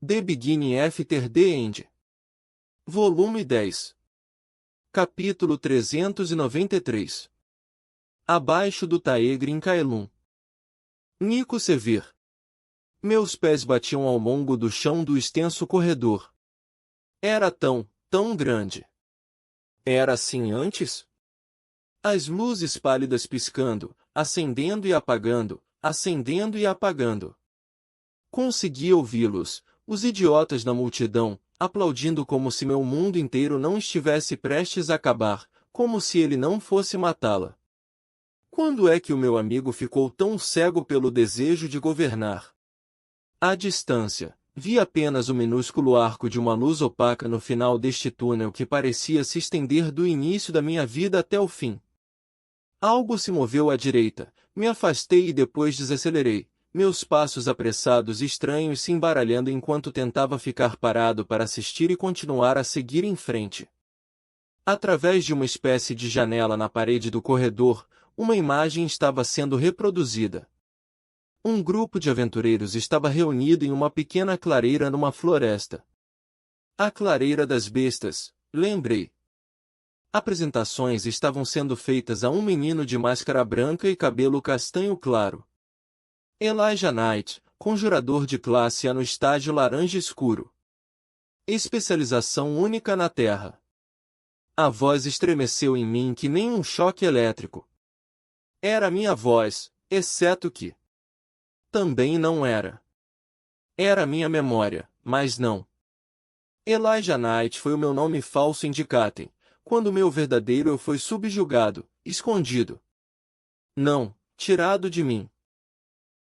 The Beginning After the End. Volume 10. Capítulo 393. Abaixo do Taegre em Kaelum. Nico Sevir. Meus pés batiam ao longo do chão do extenso corredor. Era tão grande. Era assim antes? As luzes pálidas piscando, acendendo e apagando, acendendo e apagando. Conseguia ouvi-los, os idiotas na multidão, aplaudindo como se meu mundo inteiro não estivesse prestes a acabar, como se ele não fosse matá-la. Quando é que o meu amigo ficou tão cego pelo desejo de governar? À distância, vi apenas o minúsculo arco de uma luz opaca no final deste túnel que parecia se estender do início da minha vida até o fim. Algo se moveu à direita, me afastei e depois desacelerei, meus passos apressados e estranhos se embaralhando enquanto tentava ficar parado para assistir e continuar a seguir em frente. Através de uma espécie de janela na parede do corredor, uma imagem estava sendo reproduzida. Um grupo de aventureiros estava reunido em uma pequena clareira numa floresta. A clareira das bestas, lembrei. Apresentações estavam sendo feitas a um menino de máscara branca e cabelo castanho claro. Elijah Knight, conjurador de classe A no estágio laranja escuro. Especialização única na Terra. A voz estremeceu em mim que nem um choque elétrico. Era minha voz, exceto que também não era. Era minha memória, mas não. Elijah Knight foi o meu nome falso em Dikaten, quando meu verdadeiro eu foi subjugado, escondido. Não, tirado de mim.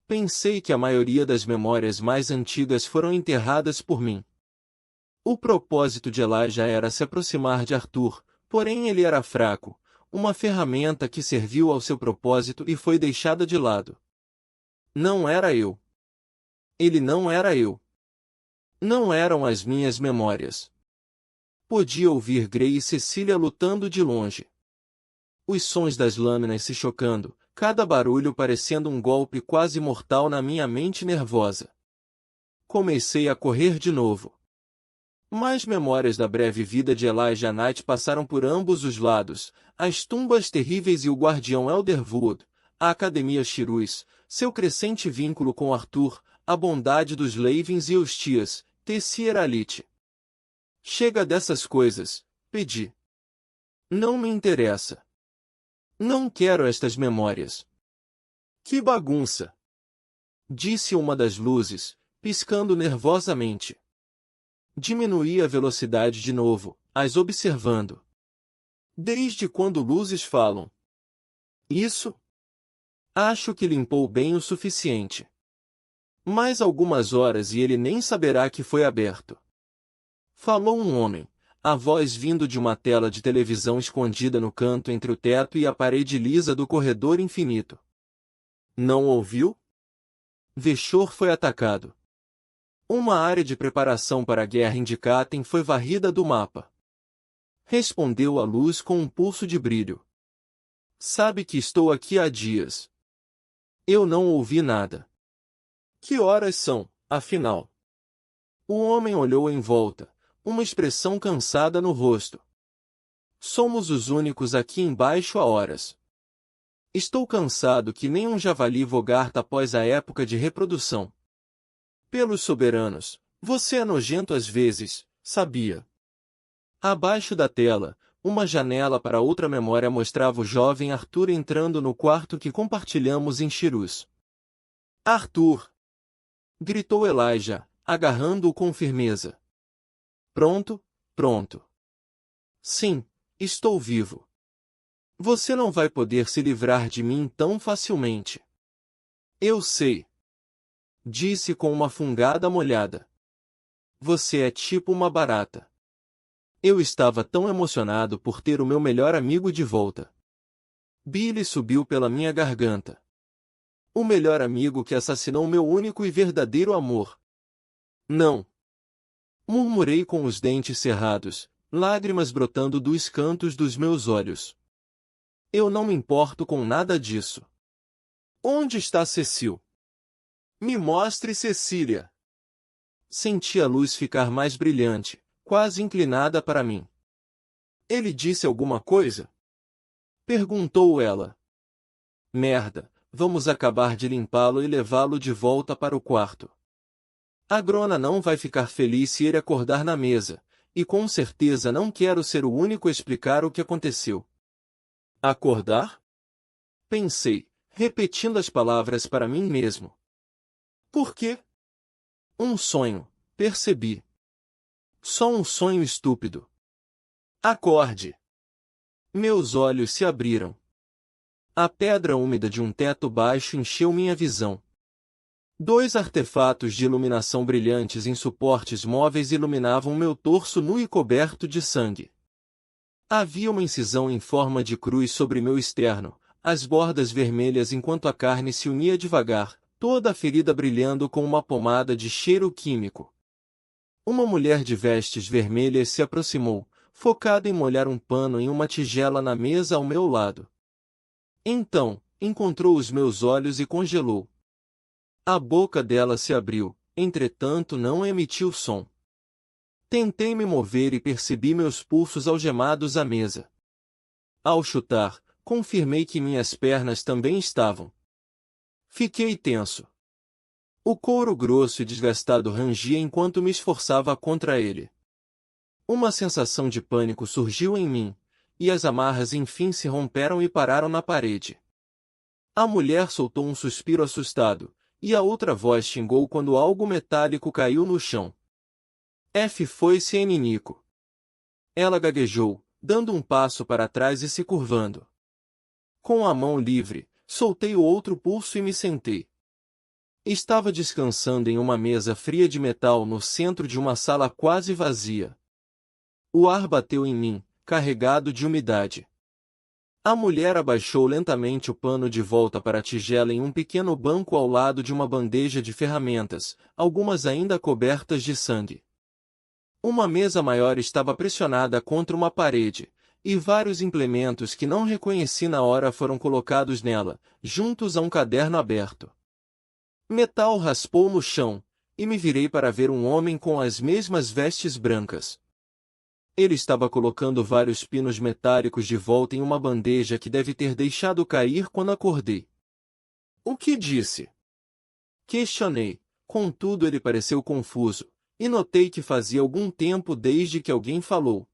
Pensei que a maioria das memórias mais antigas foram enterradas por mim. O propósito de Elijah era se aproximar de Arthur, porém ele era fraco, uma ferramenta que serviu ao seu propósito e foi deixada de lado. Não era eu. Ele não era eu. Não eram as minhas memórias. Podia ouvir Gray e Cecília lutando de longe. Os sons das lâminas se chocando, cada barulho parecendo um golpe quase mortal na minha mente nervosa. Comecei a correr de novo. Mais memórias da breve vida de Elijah Knight passaram por ambos os lados, as tumbas terríveis e o guardião Elderwood, a Academia Shirus, seu crescente vínculo com Arthur, a bondade dos Leivins e os Tias, Tessieralite. Chega dessas coisas, pedi. Não me interessa. Não quero estas memórias. Que bagunça! Disse uma das luzes, piscando nervosamente. Diminuí a velocidade de novo, as observando. Desde quando luzes falam? Isso? Acho que limpou bem o suficiente. Mais algumas horas e ele nem saberá que foi aberto. Falou um homem, a voz vindo de uma tela de televisão escondida no canto entre o teto e a parede lisa do corredor infinito. Não ouviu? Veshor foi atacado. Uma área de preparação para a guerra em Dikaten foi varrida do mapa. Respondeu a luz com um pulso de brilho. Sabe que estou aqui há dias. Eu não ouvi nada. Que horas são, afinal? O homem olhou em volta, uma expressão cansada no rosto. Somos os únicos aqui embaixo há horas. Estou cansado que nem um javali vogarta após a época de reprodução. Pelos soberanos, você é nojento às vezes, sabia? Abaixo da tela, uma janela para outra memória mostrava o jovem Arthur entrando no quarto que compartilhamos em Shirus. Arthur! Gritou Elijah, agarrando-o com firmeza. Pronto, pronto. Sim, estou vivo. Você não vai poder se livrar de mim tão facilmente. Eu sei. Disse com uma fungada molhada. Você é tipo uma barata. Eu estava tão emocionado por ter o meu melhor amigo de volta. Billy subiu pela minha garganta. O melhor amigo que assassinou meu único e verdadeiro amor. Não. Murmurei com os dentes cerrados, lágrimas brotando dos cantos dos meus olhos. Eu não me importo com nada disso. Onde está Cecil? Me mostre Cecília. Senti a luz ficar mais brilhante, quase inclinada para mim. Ele disse alguma coisa? Perguntou ela. Merda, vamos acabar de limpá-lo e levá-lo de volta para o quarto. A Grona não vai ficar feliz se ele acordar na mesa, e com certeza não quero ser o único a explicar o que aconteceu. Acordar? Pensei, repetindo as palavras para mim mesmo. Por quê? Um sonho, percebi. Só um sonho estúpido. Acorde. Meus olhos se abriram. A pedra úmida de um teto baixo encheu minha visão. 2 artefatos de iluminação brilhantes em suportes móveis iluminavam meu torso nu e coberto de sangue. Havia uma incisão em forma de cruz sobre meu externo, as bordas vermelhas enquanto a carne se unia devagar, toda a ferida brilhando com uma pomada de cheiro químico. Uma mulher de vestes vermelhas se aproximou, focada em molhar um pano em uma tigela na mesa ao meu lado. Então, encontrou os meus olhos e congelou. A boca dela se abriu, entretanto não emitiu som. Tentei me mover e percebi meus pulsos algemados à mesa. Ao chutar, confirmei que minhas pernas também estavam. Fiquei tenso. O couro grosso e desgastado rangia enquanto me esforçava contra ele. Uma sensação de pânico surgiu em mim, e as amarras enfim se romperam e pararam na parede. A mulher soltou um suspiro assustado, e a outra voz xingou quando algo metálico caiu no chão. Foi-se em Nico. Ela gaguejou, dando um passo para trás e se curvando. Com a mão livre, soltei o outro pulso e me sentei. Estava descansando em uma mesa fria de metal no centro de uma sala quase vazia. O ar bateu em mim, carregado de umidade. A mulher abaixou lentamente o pano de volta para a tigela em um pequeno banco ao lado de uma bandeja de ferramentas, algumas ainda cobertas de sangue. Uma mesa maior estava pressionada contra uma parede, e vários implementos que não reconheci na hora foram colocados nela, juntos a um caderno aberto. Metal raspou no chão, e me virei para ver um homem com as mesmas vestes brancas. Ele estava colocando vários pinos metálicos de volta em uma bandeja que deve ter deixado cair quando acordei. O que disse? Questionei, contudo ele pareceu confuso, e notei que fazia algum tempo desde que alguém falou.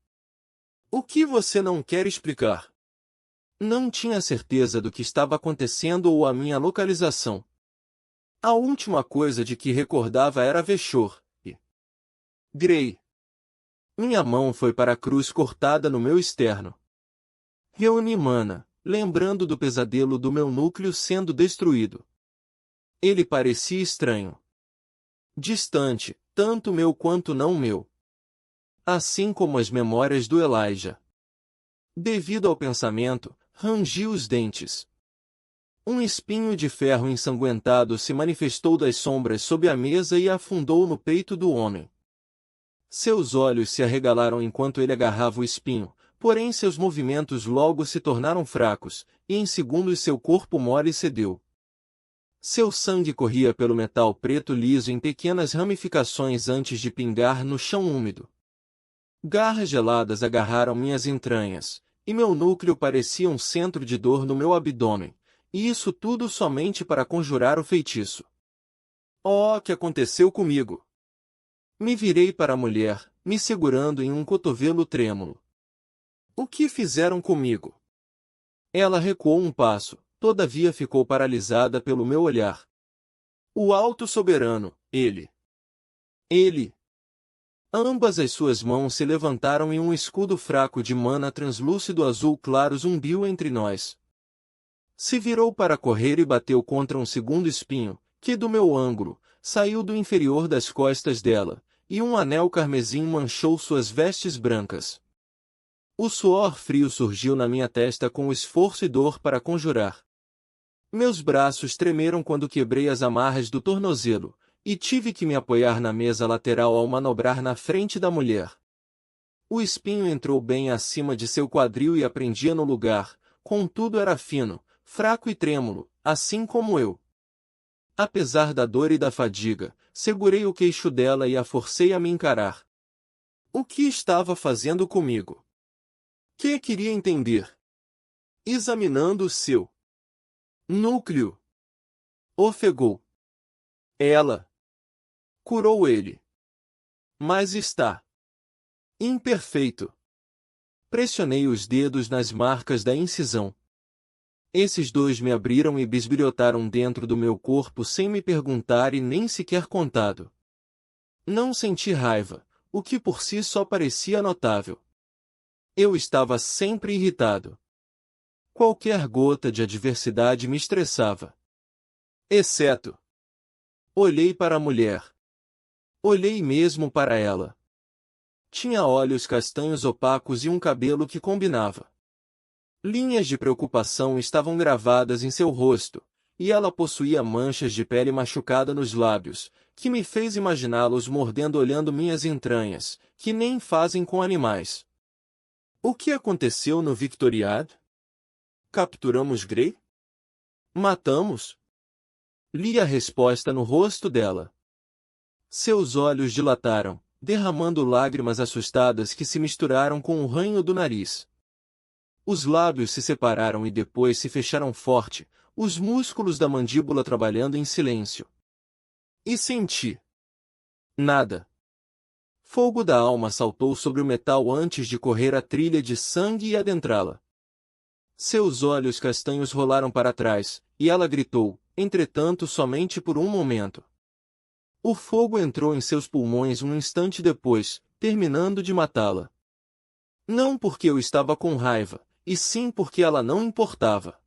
O que você não quer explicar? Não tinha certeza do que estava acontecendo ou a minha localização. A última coisa de que recordava era Veshor e Grey. Minha mão foi para a cruz cortada no meu externo. Reuni mana, lembrando do pesadelo do meu núcleo sendo destruído. Ele parecia estranho. Distante, tanto meu quanto não meu. Assim como as memórias do Elijah. Devido ao pensamento, rangi os dentes. Um espinho de ferro ensanguentado se manifestou das sombras sob a mesa e afundou no peito do homem. Seus olhos se arregalaram enquanto ele agarrava o espinho, porém seus movimentos logo se tornaram fracos, e em segundos seu corpo mole cedeu. Seu sangue corria pelo metal preto liso em pequenas ramificações antes de pingar no chão úmido. Garras geladas agarraram minhas entranhas, e meu núcleo parecia um centro de dor no meu abdômen, e isso tudo somente para conjurar o feitiço. Oh, o que aconteceu comigo? Me virei para a mulher, me segurando em um cotovelo trêmulo. O que fizeram comigo? Ela recuou um passo, todavia ficou paralisada pelo meu olhar. O alto soberano, ele. Ambas as suas mãos se levantaram e um escudo fraco de mana translúcido azul claro zumbiu entre nós. Se virou para correr e bateu contra um segundo espinho, que do meu ângulo, saiu do inferior das costas dela, e um anel carmesim manchou suas vestes brancas. O suor frio surgiu na minha testa com esforço e dor para conjurar. Meus braços tremeram quando quebrei as amarras do tornozelo, e tive que me apoiar na mesa lateral ao manobrar na frente da mulher. O espinho entrou bem acima de seu quadril e a prendia no lugar, contudo era fino, fraco e trêmulo, assim como eu. Apesar da dor e da fadiga, segurei o queixo dela e a forcei a me encarar. O que estava fazendo comigo? Que queria entender? Examinando o seu núcleo. Ofegou. Ela curou ele. Mas está imperfeito. Pressionei os dedos nas marcas da incisão. Esses dois me abriram e bisbilhotaram dentro do meu corpo sem me perguntar e nem sequer contado. Não senti raiva, o que por si só parecia notável. Eu estava sempre irritado. Qualquer gota de adversidade me estressava. Exceto. Olhei para a mulher. Olhei mesmo para ela. Tinha olhos castanhos opacos e um cabelo que combinava. Linhas de preocupação estavam gravadas em seu rosto, e ela possuía manchas de pele machucada nos lábios, que me fez imaginá-los mordendo olhando minhas entranhas, que nem fazem com animais. O que aconteceu no Victoriad? Capturamos Grey? Matamos? Li a resposta no rosto dela. Seus olhos dilataram, derramando lágrimas assustadas que se misturaram com o ranho do nariz. Os lábios se separaram e depois se fecharam forte, os músculos da mandíbula trabalhando em silêncio. E senti. Nada. Fogo da alma saltou sobre o metal antes de correr a trilha de sangue e adentrá-la. Seus olhos castanhos rolaram para trás, e ela gritou, entretanto somente por um momento. O fogo entrou em seus pulmões um instante depois, terminando de matá-la. Não porque eu estava com raiva, e sim porque ela não importava.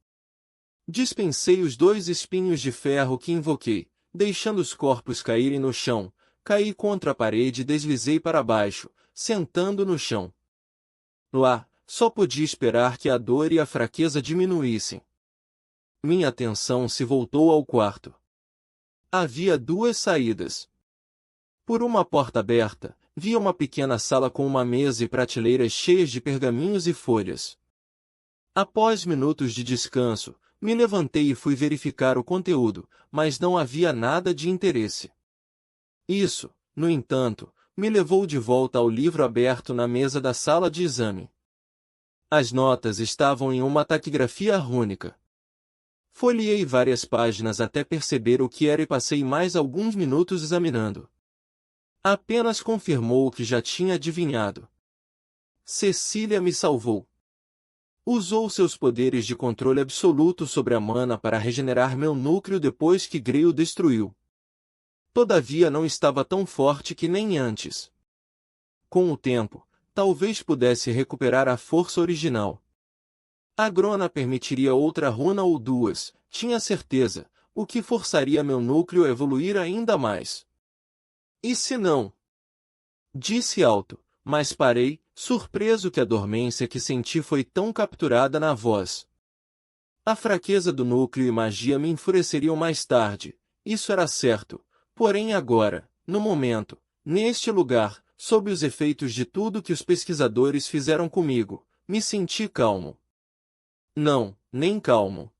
Dispensei os 2 espinhos de ferro que invoquei, deixando os corpos caírem no chão, caí contra a parede e deslizei para baixo, sentando no chão. Lá, só podia esperar que a dor e a fraqueza diminuíssem. Minha atenção se voltou ao quarto. Havia 2 saídas. Por uma porta aberta, via uma pequena sala com uma mesa e prateleiras cheias de pergaminhos e folhas. Após minutos de descanso, me levantei e fui verificar o conteúdo, mas não havia nada de interesse. Isso, no entanto, me levou de volta ao livro aberto na mesa da sala de exame. As notas estavam em uma taquigrafia rúnica. Folheei várias páginas até perceber o que era e passei mais alguns minutos examinando. Apenas confirmou o que já tinha adivinhado. Cecília me salvou. Usou seus poderes de controle absoluto sobre a mana para regenerar meu núcleo depois que Grey o destruiu. Todavia não estava tão forte que nem antes. Com o tempo, talvez pudesse recuperar a força original. A Grona permitiria outra runa ou 2, tinha certeza, o que forçaria meu núcleo a evoluir ainda mais. E se não? Disse alto, mas parei, surpreso que a dormência que senti foi tão capturada na voz. A fraqueza do núcleo e magia me enfureceriam mais tarde, isso era certo, porém agora, no momento, neste lugar, sob os efeitos de tudo que os pesquisadores fizeram comigo, me senti calmo. Não, nem calmo.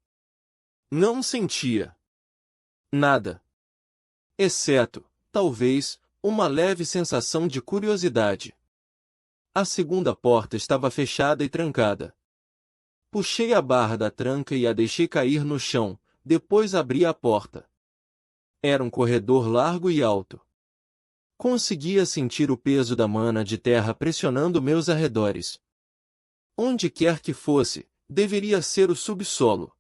Não sentia nada. Exceto, talvez, uma leve sensação de curiosidade. A segunda porta estava fechada e trancada. Puxei a barra da tranca e a deixei cair no chão, depois abri a porta. Era um corredor largo e alto. Conseguia sentir o peso da mana de terra pressionando meus arredores. Onde quer que fosse, deveria ser o subsolo.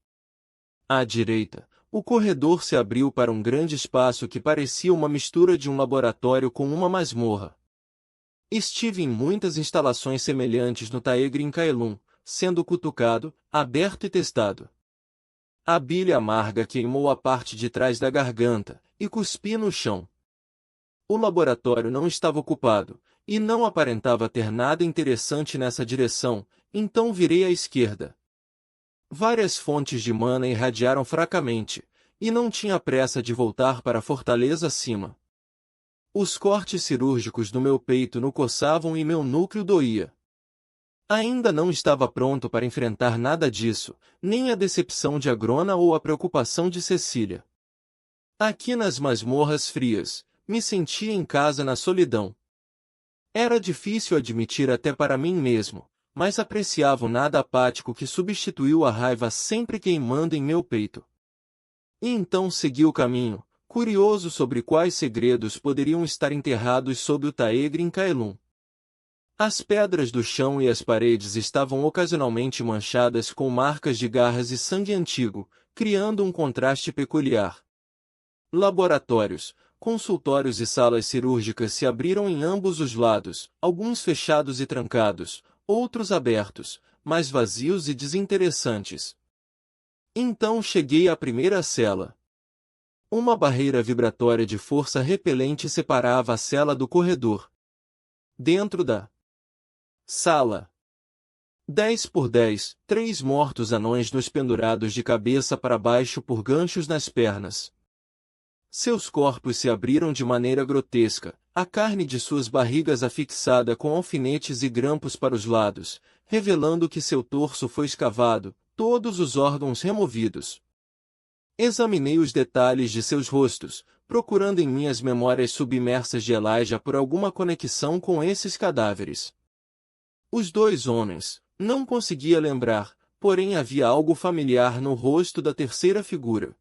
À direita, o corredor se abriu para um grande espaço que parecia uma mistura de um laboratório com uma masmorra. Estive em muitas instalações semelhantes no Taegrin Kaelum, sendo cutucado, aberto e testado. A bilha amarga queimou a parte de trás da garganta, e cuspi no chão. O laboratório não estava ocupado, e não aparentava ter nada interessante nessa direção, então virei à esquerda. Várias fontes de mana irradiaram fracamente, e não tinha pressa de voltar para a fortaleza acima. Os cortes cirúrgicos do meu peito no coçavam e meu núcleo doía. Ainda não estava pronto para enfrentar nada disso, nem a decepção de Agrona ou a preocupação de Cecília. Aqui nas masmorras frias, me sentia em casa na solidão. Era difícil admitir até para mim mesmo, mas apreciava o nada apático que substituiu a raiva sempre queimando em meu peito. E então segui o caminho, curioso sobre quais segredos poderiam estar enterrados sob o Taegre em Kaelum. As pedras do chão e as paredes estavam ocasionalmente manchadas com marcas de garras e sangue antigo, criando um contraste peculiar. Laboratórios, consultórios e salas cirúrgicas se abriram em ambos os lados, alguns fechados e trancados, outros abertos, mas vazios e desinteressantes. Então cheguei à primeira cela. Uma barreira vibratória de força repelente separava a cela do corredor. Dentro da sala, 10 por 10, 3 mortos anões nos pendurados de cabeça para baixo por ganchos nas pernas. Seus corpos se abriram de maneira grotesca, a carne de suas barrigas afixada com alfinetes e grampos para os lados, revelando que seu torso foi escavado, todos os órgãos removidos. Examinei os detalhes de seus rostos, procurando em minhas memórias submersas de Elijah por alguma conexão com esses cadáveres. Os dois homens, não conseguia lembrar, porém havia algo familiar no rosto da terceira figura.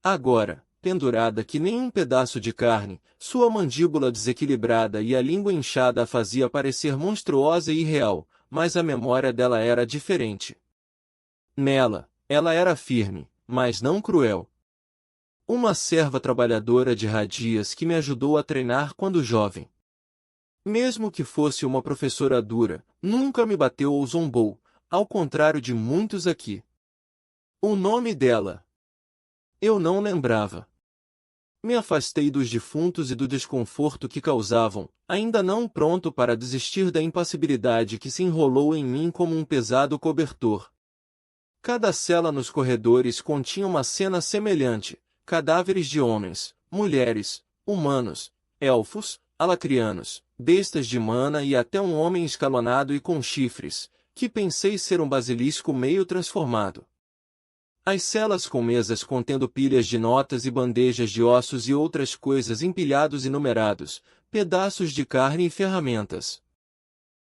Agora, pendurada que nem um pedaço de carne, sua mandíbula desequilibrada e a língua inchada a fazia parecer monstruosa e irreal, mas a memória dela era diferente. Nela, ela era firme, mas não cruel. Uma serva trabalhadora de Radias que me ajudou a treinar quando jovem. Mesmo que fosse uma professora dura, nunca me bateu ou zombou, ao contrário de muitos aqui. O nome dela eu não lembrava. Me afastei dos defuntos e do desconforto que causavam, ainda não pronto para desistir da impassibilidade que se enrolou em mim como um pesado cobertor. Cada cela nos corredores continha uma cena semelhante, cadáveres de homens, mulheres, humanos, elfos, alacrianos, bestas de mana e até um homem escalonado e com chifres, que pensei ser um basilisco meio transformado. As celas com mesas contendo pilhas de notas e bandejas de ossos e outras coisas empilhados e numerados, pedaços de carne e ferramentas.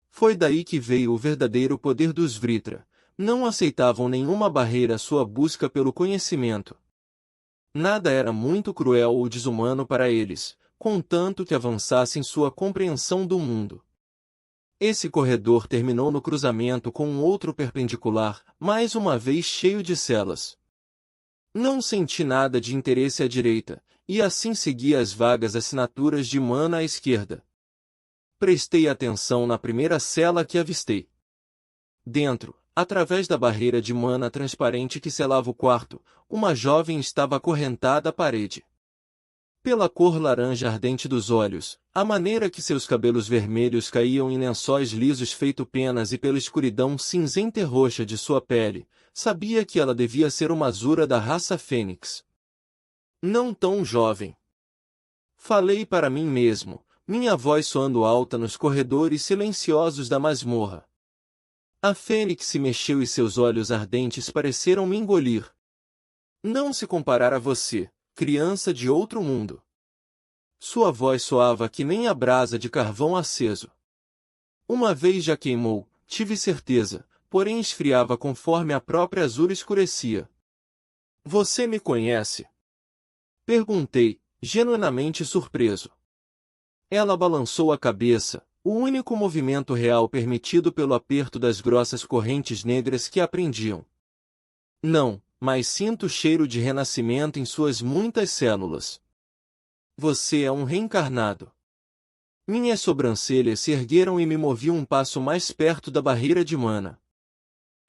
Foi daí que veio o verdadeiro poder dos Vritra. Não aceitavam nenhuma barreira à sua busca pelo conhecimento. Nada era muito cruel ou desumano para eles, contanto que avançassem sua compreensão do mundo. Esse corredor terminou no cruzamento com um outro perpendicular, mais uma vez cheio de celas. Não senti nada de interesse à direita, e assim segui as vagas assinaturas de mana à esquerda. Prestei atenção na primeira cela que avistei. Dentro, através da barreira de mana transparente que selava o quarto, uma jovem estava acorrentada à parede. Pela cor laranja ardente dos olhos, a maneira que seus cabelos vermelhos caíam em lençóis lisos feito penas e pela escuridão cinzenta e roxa de sua pele, sabia que ela devia ser uma Azura da raça Fênix. Não tão jovem. Falei para mim mesmo, minha voz soando alta nos corredores silenciosos da masmorra. A Fênix se mexeu e seus olhos ardentes pareceram me engolir. Não se comparar a você, criança de outro mundo. Sua voz soava que nem a brasa de carvão aceso. Uma vez já queimou, tive certeza, porém esfriava conforme a própria azul escurecia. Você me conhece? Perguntei, genuinamente surpreso. Ela balançou a cabeça, o único movimento real permitido pelo aperto das grossas correntes negras que a prendiam. Não, mas sinto o cheiro de renascimento em suas muitas células. Você é um reencarnado. Minhas sobrancelhas se ergueram e me movi um passo mais perto da barreira de mana.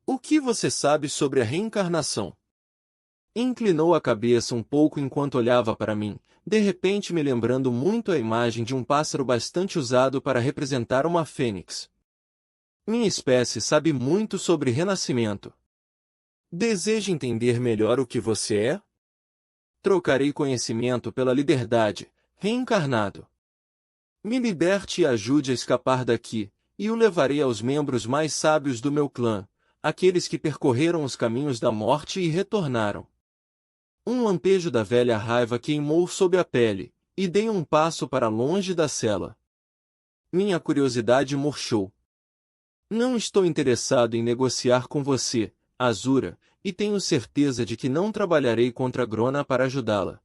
O que você sabe sobre a reencarnação? Inclinou a cabeça um pouco enquanto olhava para mim, de repente me lembrando muito a imagem de um pássaro bastante usado para representar uma fênix. Minha espécie sabe muito sobre renascimento. Deseja entender melhor o que você é? Trocarei conhecimento pela liberdade, reencarnado. Me liberte e ajude a escapar daqui, e o levarei aos membros mais sábios do meu clã, aqueles que percorreram os caminhos da morte e retornaram. Um lampejo da velha raiva queimou sob a pele, e dei um passo para longe da cela. Minha curiosidade murchou. Não estou interessado em negociar com você, Azura, e tenho certeza de que não trabalharei contra Grona para ajudá-la.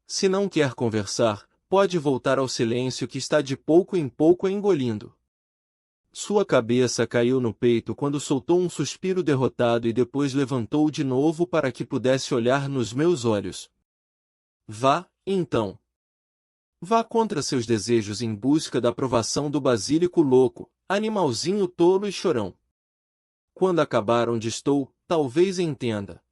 Se não quer conversar, pode voltar ao silêncio que está de pouco em pouco engolindo. Sua cabeça caiu no peito quando soltou um suspiro derrotado e depois levantou de novo para que pudesse olhar nos meus olhos. Vá, então. Vá contra seus desejos em busca da aprovação do basílico louco, animalzinho tolo e chorão. Quando acabar onde estou, talvez entenda.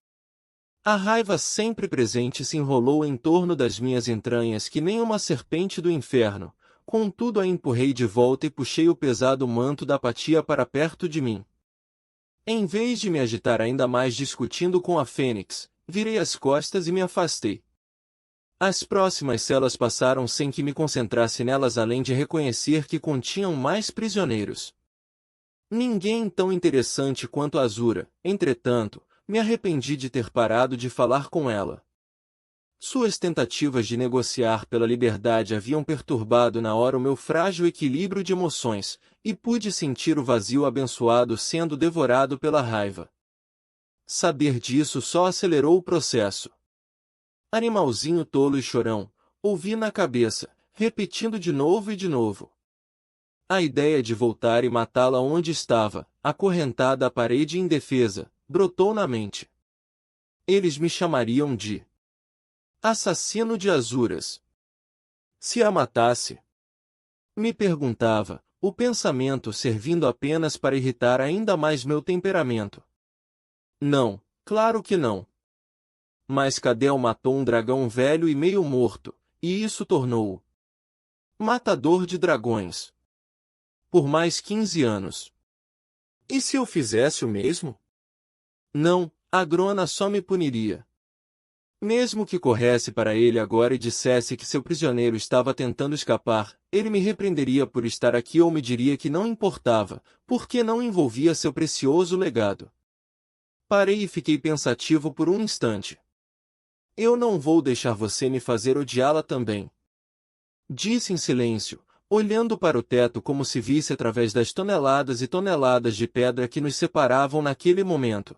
A raiva sempre presente se enrolou em torno das minhas entranhas que nem uma serpente do inferno. Contudo a empurrei de volta e puxei o pesado manto da apatia para perto de mim. Em vez de me agitar ainda mais discutindo com a Fênix, virei as costas e me afastei. As próximas celas passaram sem que me concentrasse nelas além de reconhecer que continham mais prisioneiros. Ninguém tão interessante quanto a Azura, entretanto, me arrependi de ter parado de falar com ela. Suas tentativas de negociar pela liberdade haviam perturbado na hora o meu frágil equilíbrio de emoções, e pude sentir o vazio abençoado sendo devorado pela raiva. Saber disso só acelerou o processo. Animalzinho tolo e chorão, ouvi na cabeça, repetindo de novo e de novo. A ideia de voltar e matá-la onde estava, acorrentada à parede indefesa, brotou na mente. Eles me chamariam de assassino de Azuras. Se a matasse? Me perguntava, o pensamento servindo apenas para irritar ainda mais meu temperamento. Não, claro que não. Mas Cadel matou um dragão velho e meio morto, e isso tornou-o matador de dragões. Por mais 15 anos. E se eu fizesse o mesmo? Não, a Grona só me puniria. Mesmo que corresse para ele agora e dissesse que seu prisioneiro estava tentando escapar, ele me repreenderia por estar aqui ou me diria que não importava, porque não envolvia seu precioso legado. Parei e fiquei pensativo por um instante. Eu não vou deixar você me fazer odiá-la também. Disse em silêncio, olhando para o teto como se visse através das toneladas e toneladas de pedra que nos separavam naquele momento.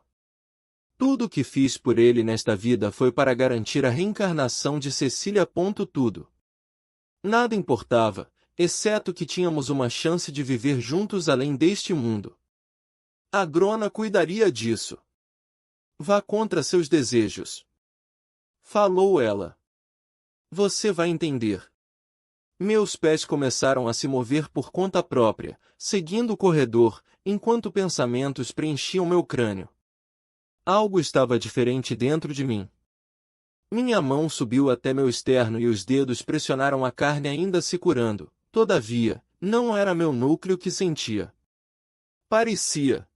Tudo o que fiz por ele nesta vida foi para garantir a reencarnação de Cecília. Tudo. Nada importava, exceto que tínhamos uma chance de viver juntos além deste mundo. A Grona cuidaria disso. Vá contra seus desejos. Falou ela. Você vai entender. Meus pés começaram a se mover por conta própria, seguindo o corredor, enquanto pensamentos preenchiam meu crânio. Algo estava diferente dentro de mim. Minha mão subiu até meu externo e os dedos pressionaram a carne ainda se curando. Todavia, não era meu núcleo que sentia. Parecia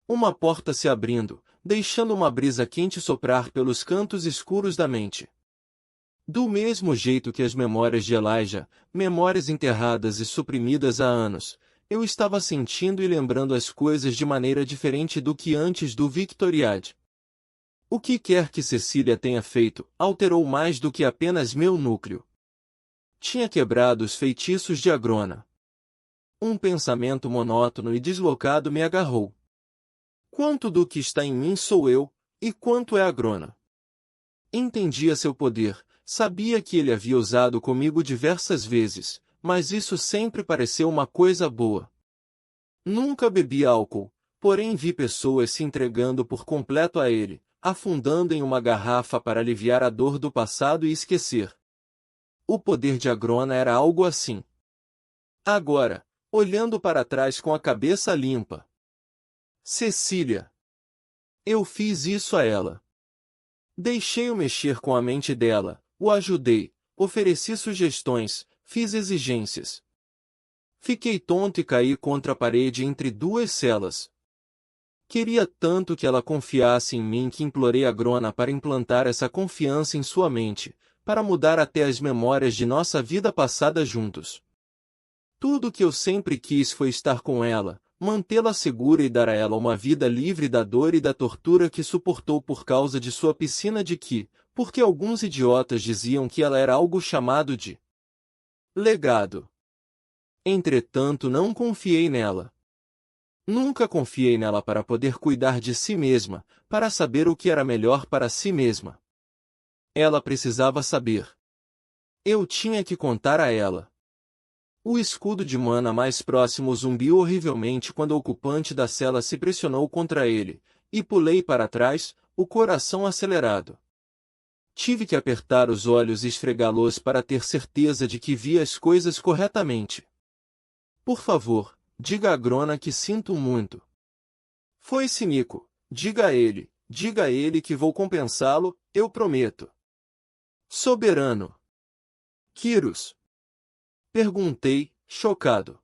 uma porta se abrindo, deixando uma brisa quente soprar pelos cantos escuros da mente. Do mesmo jeito que as memórias de Elijah, memórias enterradas e suprimidas há anos, eu estava sentindo e lembrando as coisas de maneira diferente do que antes do Victoriade. O que quer que Cecília tenha feito, alterou mais do que apenas meu núcleo. Tinha quebrado os feitiços de Agrona. Um pensamento monótono e deslocado me agarrou. Quanto do que está em mim sou eu, e quanto é Agrona? Entendia seu poder, sabia que ele havia usado comigo diversas vezes, mas isso sempre pareceu uma coisa boa. Nunca bebi álcool, porém vi pessoas se entregando por completo a ele, afundando em uma garrafa para aliviar a dor do passado e esquecer. O poder de Agrona era algo assim. Agora, olhando para trás com a cabeça limpa. Cecília. Eu fiz isso a ela. Deixei-o mexer com a mente dela, o ajudei, ofereci sugestões, fiz exigências. Fiquei tonto e caí contra a parede entre duas celas. Queria tanto que ela confiasse em mim que implorei a Grona para implantar essa confiança em sua mente, para mudar até as memórias de nossa vida passada juntos. Tudo o que eu sempre quis foi estar com ela, mantê-la segura e dar a ela uma vida livre da dor e da tortura que suportou por causa de sua piscina de Ki, porque alguns idiotas diziam que ela era algo chamado de legado. Entretanto, não confiei nela. Nunca confiei nela para poder cuidar de si mesma, para saber o que era melhor para si mesma. Ela precisava saber. Eu tinha que contar a ela. O escudo de mana mais próximo zumbiu horrivelmente quando o ocupante da cela se pressionou contra ele, e pulei para trás, o coração acelerado. Tive que apertar os olhos e esfregá-los para ter certeza de que via as coisas corretamente. Por favor, diga a Grona que sinto muito. Foi-se Nico, diga a ele que vou compensá-lo, eu prometo. Soberano. Kyros. Perguntei, chocado.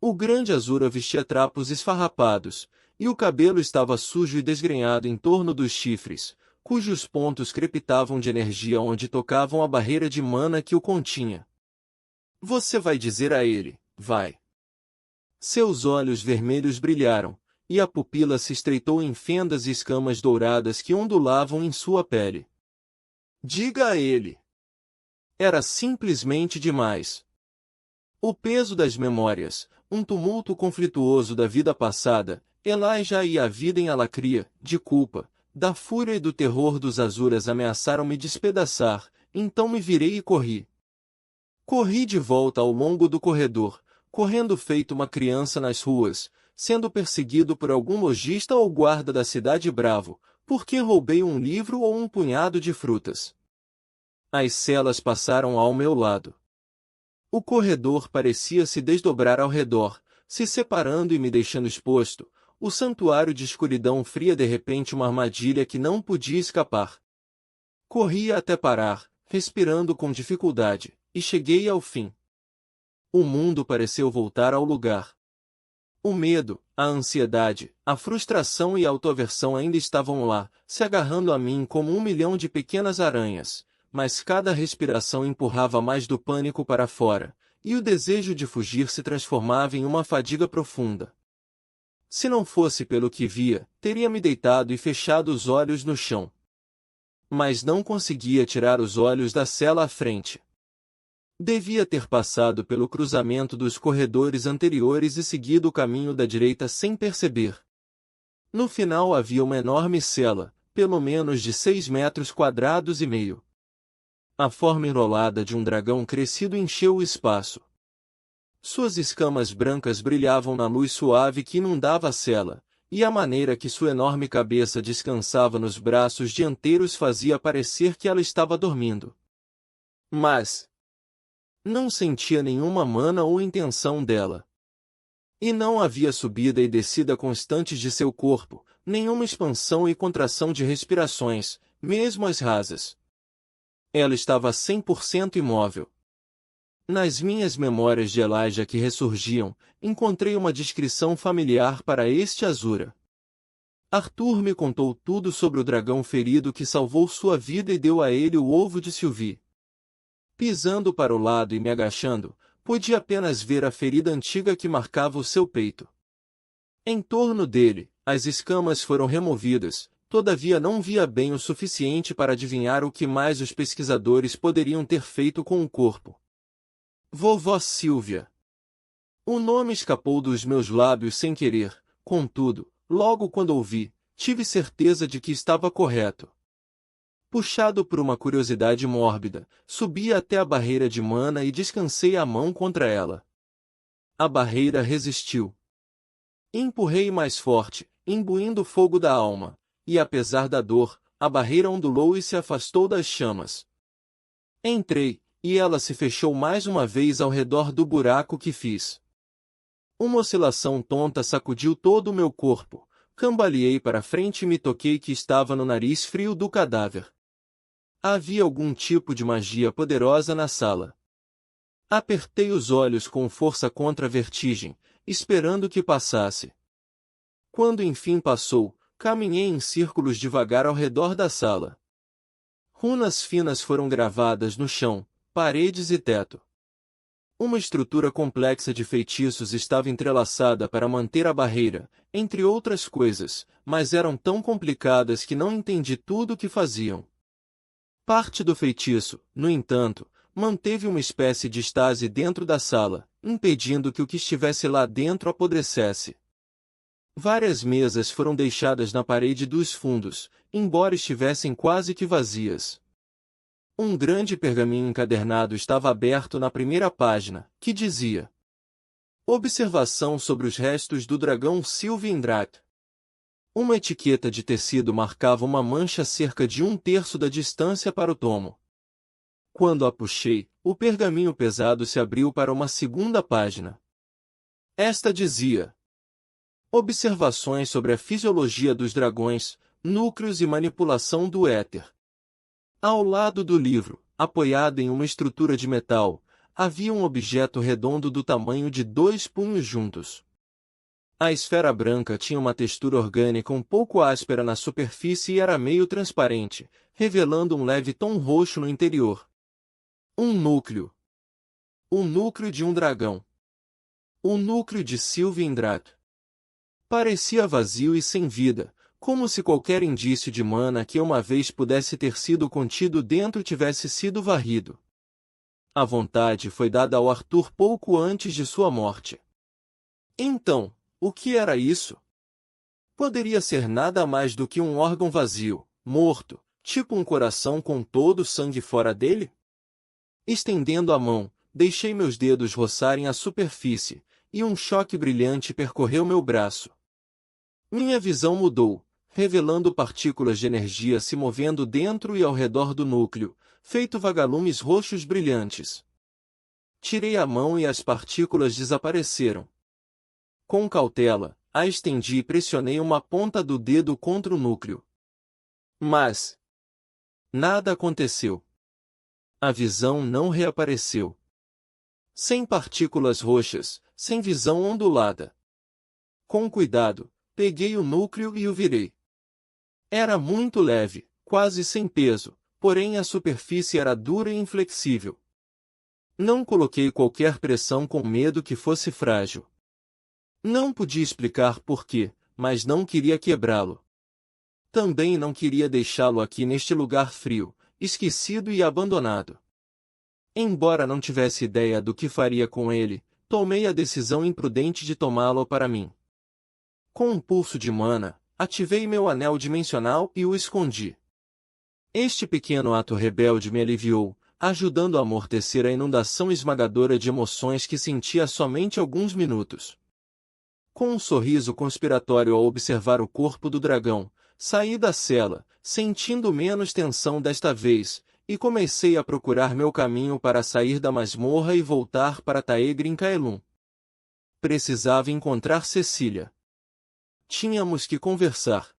O grande Azura vestia trapos esfarrapados, e o cabelo estava sujo e desgrenhado em torno dos chifres, cujos pontos crepitavam de energia onde tocavam a barreira de mana que o continha. Você vai dizer a ele, vai. Seus olhos vermelhos brilharam, e a pupila se estreitou em fendas e escamas douradas que ondulavam em sua pele. Diga a ele. Era simplesmente demais. O peso das memórias, um tumulto conflituoso da vida passada, Elijah e a vida em Alacria, de culpa, da fúria e do terror dos Azuras ameaçaram me despedaçar, então me virei e corri. Corri de volta ao longo do corredor, correndo feito uma criança nas ruas, sendo perseguido por algum lojista ou guarda da cidade bravo, porque roubei um livro ou um punhado de frutas. As celas passaram ao meu lado. O corredor parecia se desdobrar ao redor, se separando e me deixando exposto, o santuário de escuridão fria de repente uma armadilha que não podia escapar. Corria até parar, respirando com dificuldade, e cheguei ao fim. O mundo pareceu voltar ao lugar. O medo, a ansiedade, a frustração e a autoaversão ainda estavam lá, se agarrando a mim como 1 milhão de pequenas aranhas, mas cada respiração empurrava mais do pânico para fora, e o desejo de fugir se transformava em uma fadiga profunda. Se não fosse pelo que via, teria me deitado e fechado os olhos no chão. Mas não conseguia tirar os olhos da cela à frente. Devia ter passado pelo cruzamento dos corredores anteriores e seguido o caminho da direita sem perceber. No final havia uma enorme cela, pelo menos de 6,2 metros. A forma enrolada de um dragão crescido encheu o espaço. Suas escamas brancas brilhavam na luz suave que inundava a cela, e a maneira que sua enorme cabeça descansava nos braços dianteiros fazia parecer que ela estava dormindo. Mas não sentia nenhuma mana ou intenção dela. E não havia subida e descida constantes de seu corpo, nenhuma expansão e contração de respirações, mesmo as rasas. Ela estava 100% imóvel. Nas minhas memórias de Elijah que ressurgiam, encontrei uma descrição familiar para este Azura. Arthur me contou tudo sobre o dragão ferido que salvou sua vida e deu a ele o ovo de Sylvie. Pisando para o lado e me agachando, pude apenas ver a ferida antiga que marcava o seu peito. Em torno dele, as escamas foram removidas, todavia não via bem o suficiente para adivinhar o que mais os pesquisadores poderiam ter feito com o corpo. Vovó Silvia. O nome escapou dos meus lábios sem querer, contudo, logo quando ouvi, tive certeza de que estava correto. Puxado por uma curiosidade mórbida, subi até a barreira de mana e descansei a mão contra ela. A barreira resistiu. Empurrei mais forte, imbuindo o fogo da alma, e apesar da dor, a barreira ondulou e se afastou das chamas. Entrei, e ela se fechou mais uma vez ao redor do buraco que fiz. Uma oscilação tonta sacudiu todo o meu corpo, cambaleei para frente e me toquei que estava no nariz frio do cadáver. Havia algum tipo de magia poderosa na sala. Apertei os olhos com força contra a vertigem, esperando que passasse. Quando enfim passou, caminhei em círculos devagar ao redor da sala. Runas finas foram gravadas no chão, paredes e teto. Uma estrutura complexa de feitiços estava entrelaçada para manter a barreira, entre outras coisas, mas eram tão complicadas que não entendi tudo o que faziam. Parte do feitiço, no entanto, manteve uma espécie de estase dentro da sala, impedindo que o que estivesse lá dentro apodrecesse. Várias mesas foram deixadas na parede dos fundos, embora estivessem quase que vazias. Um grande pergaminho encadernado estava aberto na primeira página, que dizia: Observação sobre os restos do dragão Sylvaindrath. Uma etiqueta de tecido marcava uma mancha cerca de 1/3 da distância para o tomo. Quando a puxei, o pergaminho pesado se abriu para uma segunda página. Esta dizia: Observações sobre a fisiologia dos dragões, núcleos e manipulação do éter. Ao lado do livro, apoiado em uma estrutura de metal, havia um objeto redondo do tamanho de 2 punhos juntos. A esfera branca tinha uma textura orgânica um pouco áspera na superfície e era meio transparente, revelando um leve tom roxo no interior. Um núcleo. O núcleo de um dragão. O núcleo de Sylvaindrath. Parecia vazio e sem vida, como se qualquer indício de mana que uma vez pudesse ter sido contido dentro tivesse sido varrido. A vontade foi dada ao Arthur pouco antes de sua morte. Então, o que era isso? Poderia ser nada mais do que um órgão vazio, morto, tipo um coração com todo o sangue fora dele? Estendendo a mão, deixei meus dedos roçarem a superfície, e um choque brilhante percorreu meu braço. Minha visão mudou, revelando partículas de energia se movendo dentro e ao redor do núcleo, feito vagalumes roxos brilhantes. Tirei a mão e as partículas desapareceram. Com cautela, a estendi e pressionei uma ponta do dedo contra o núcleo. Mas nada aconteceu. A visão não reapareceu. Sem partículas roxas, sem visão ondulada. Com cuidado, peguei o núcleo e o virei. Era muito leve, quase sem peso, porém a superfície era dura e inflexível. Não coloquei qualquer pressão com medo que fosse frágil. Não podia explicar por quê, mas não queria quebrá-lo. Também não queria deixá-lo aqui neste lugar frio, esquecido e abandonado. Embora não tivesse ideia do que faria com ele, tomei a decisão imprudente de tomá-lo para mim. Com um pulso de mana, ativei meu anel dimensional e o escondi. Este pequeno ato rebelde me aliviou, ajudando a amortecer a inundação esmagadora de emoções que sentia há somente alguns minutos. Com um sorriso conspiratório ao observar o corpo do dragão, saí da cela, sentindo menos tensão desta vez, e comecei a procurar meu caminho para sair da masmorra e voltar para Taegrin Caelum. Precisava encontrar Cecília. Tínhamos que conversar.